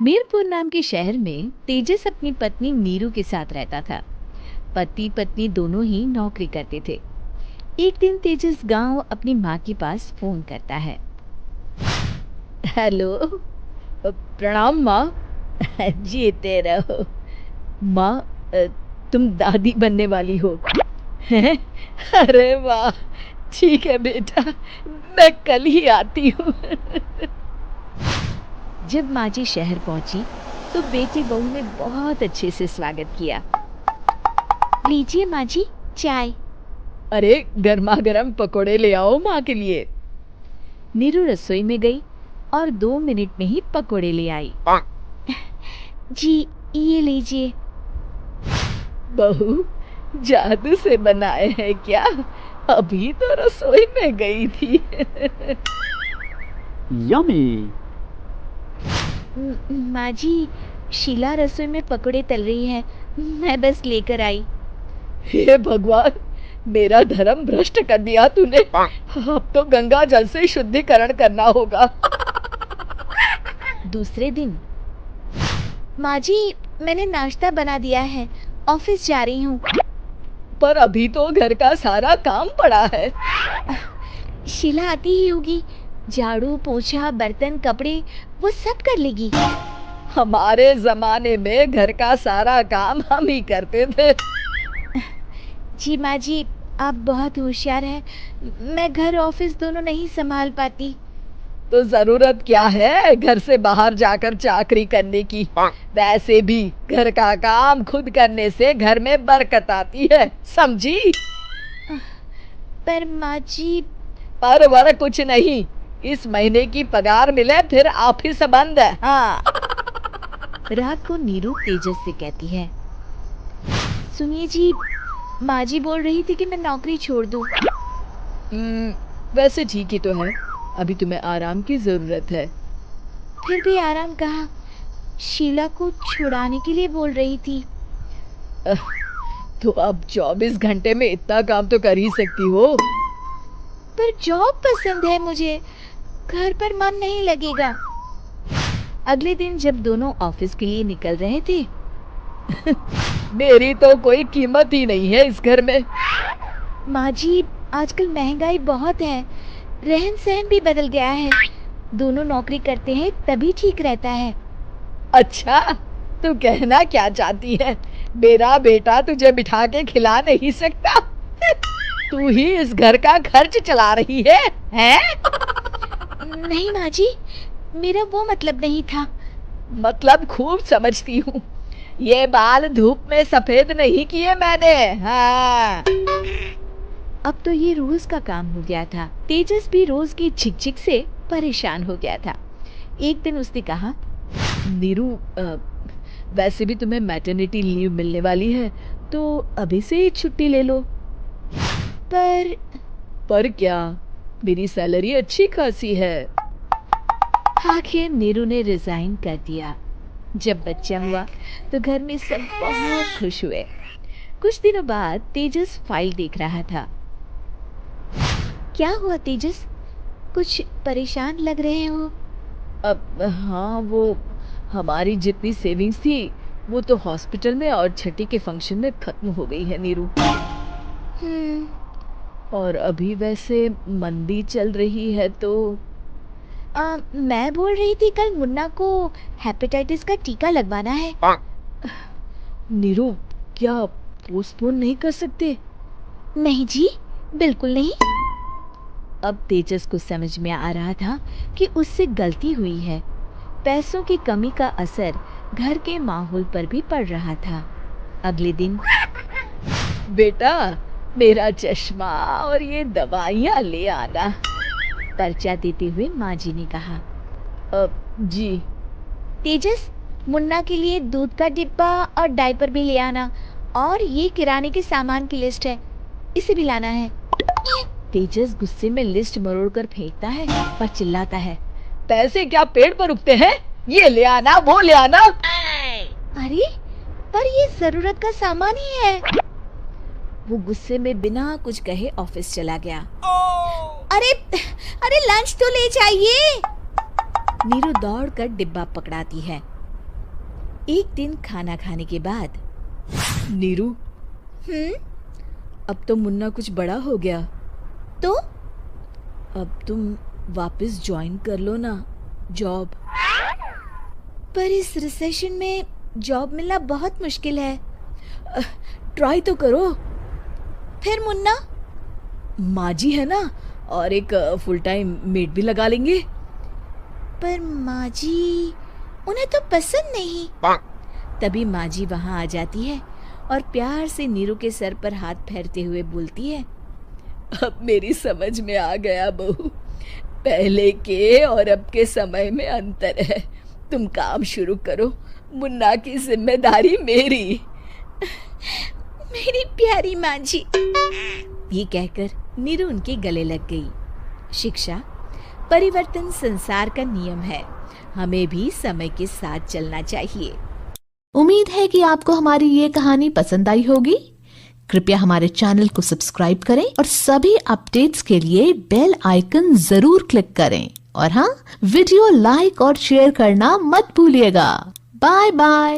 मीरपुर नाम के शहर में तेजस अपनी पत्नी नीरू के साथ रहता था। पति पत्नी दोनों ही नौकरी करते थे। एक दिन तेजस गांव अपनी माँ के पास फोन करता है। हेलो, प्रणाम माँ। जीते रहो माँ। तुम दादी बनने वाली हो हैं? अरे वाह, ठीक है बेटा, मैं कल ही आती हूँ। जब माँ जी शहर पहुंची तो बेटी बहू ने बहुत अच्छे से स्वागत किया। लीजिए माँ जी, चाय। अरे गर्मा गर्म पकोड़े ले आओ माँ के लिए। नीरू रसोई में गई और 2 मिनट में ही पकोड़े ले आई। जी, ये लीजिए। बहू, जादू से बनाए हैं क्या? अभी तो रसोई में गई थी। यम्मी। माँ जी, शीला रसोई में पकोड़े तल रही है, मैं बस लेकर आई। हे भगवान, मेरा धर्म भ्रष्ट कर दिया तूने। अब तो गंगा जल से शुद्धिकरण करना होगा। दूसरे दिन, माँ जी, मैंने नाश्ता बना दिया है, ऑफिस जा रही हूँ। पर अभी तो घर का सारा काम पड़ा है। शीला आती ही होगी, झाड़ू पोछा बर्तन कपड़े वो सब कर लेगी। हमारे जमाने में घर का सारा काम हम ही करते थे। जी माँ जी, आप बहुत होशियार हैं, मैं घर ऑफिस दोनों नहीं संभाल पाती। तो जरूरत क्या है घर से बाहर जाकर चाकरी करने की? वैसे भी घर का काम खुद करने से घर में बरकत आती है, समझी? पर माँ जी। पर वर कुछ नहीं, इस महीने की पगार मिले फिर ऑफिस बंद है। हाँ। रात को नीरू तेजस से कहती है, सुनिए जी, माँ जी बोल रही थी कि मैं नौकरी छोड़ दूं। वैसे ठीक ही तो है, अभी तुम्हें आराम की जरूरत है। फिर भी आराम कहाँ, शीला को छुड़ाने के लिए बोल रही थी। तो अब 24 घंटे में इतना काम तो कर ही सकती हो। पर जॉब पसंद है मुझे, घर पर मन नहीं लगेगा। अगले दिन जब दोनों ऑफिस के लिए निकल रहे थे, मेरी तो कोई कीमत ही नहीं है इस घर में। माँ जी, आजकल महंगाई बहुत है, रहन सहन भी बदल गया है, दोनों नौकरी करते हैं तभी ठीक रहता है। अच्छा, तू कहना क्या चाहती है? मेरा बेटा तुझे बिठा के खिला नहीं सकता? तू ही इस घर का खर्च चला रही है, हैं? नहीं माँ जी, मेरा वो मतलब नहीं था। मतलब खूब समझती हूँ, ये बाल धूप में सफेद नहीं किए मैंने। हाँ। अब तो ये रोज का काम हो गया था। तेजस भी रोज की झिकझिक से परेशान हो गया था। एक दिन उसने कहा, नीरू, वैसे भी तुम्हें मैटरनिटी लीव मिलने वाली है, तो अभी से ही छुट्टी ले लो। पर क्या, मेरी सैलरी अच्छी खासी है। आखिर नीरू ने रिजाइन कर दिया। जब बच्चा हुआ तो घर में सब बहुत खुश हुए। कुछ दिनों बाद तेजस फाइल देख रहा था। क्या हुआ तेजस, कुछ परेशान लग रहे हो? अब हाँ, वो हमारी जितनी सेविंग्स थी वो तो हॉस्पिटल में और छठी के फंक्शन में खत्म हो गई है नीरू। और अभी वैसे मंदी चल रही है तो मैं बोल रही थी कल मुन्ना को हेपेटाइटिस का टीका लगवाना है। नीरू, क्या पोस्टपोन नहीं कर सकते? नहीं जी, बिल्कुल नहीं। अब तेजस को समझ में आ रहा था कि उससे गलती हुई है। पैसों की कमी का असर घर के माहौल पर भी पड़ रहा था। अगले दिन, बेटा, मेरा चश्मा और ये दवाइयाँ ले आना, पर्चा देते हुए माँ जी ने कहा। जी। तेजस, मुन्ना के लिए दूध का डिब्बा और डायपर भी ले आना, और ये किराने के सामान की लिस्ट है, इसे भी लाना है। तेजस गुस्से में लिस्ट मरोड़कर फेंकता है और चिल्लाता है, पैसे क्या पेड़ पर उगते हैं? ये ले आना, वो ले आना। अरे, पर ये जरूरत का सामान ही है। वो गुस्से में बिना कुछ कहे ऑफिस चला गया। अरे अरे, लंच तो ले जाइए। नीरू दौड़कर डिब्बा पकड़ाती है एक दिन खाना खाने के बाद, नीरू, अब तो मुन्ना कुछ बड़ा हो गया, तो अब तुम वापस ज्वाइन कर लो ना जॉब। पर इस रिसेशन में जॉब मिलना बहुत मुश्किल है। ट्राई तो करो। फिर मुन्ना? माँ जी है ना, और एक फुल टाइम मेड भी लगा लेंगे। पर माँ जी, उन्हें तो पसंद नहीं। तभी माँ जी वहाँ आ जाती है और प्यार से नीरू के सर पर हाथ फेरते हुए बोलती है, अब मेरी समझ में आ गया बहू, पहले के और अब के समय में अंतर है। तुम काम शुरू करो, मुन्ना की जिम्मेदारी मेरी। मेरी प्यारी माँ जी। ये कहकर नीरू उनके गले लग गई। शिक्षा, परिवर्तन संसार का नियम है, हमें भी समय के साथ चलना चाहिए। उम्मीद है कि आपको हमारी ये कहानी पसंद आई होगी। कृपया हमारे चैनल को सब्सक्राइब करें और सभी अपडेट्स के लिए बेल आइकन जरूर क्लिक करें। और हाँ, वीडियो लाइक और शेयर करना मत भूलिएगा। Bye bye.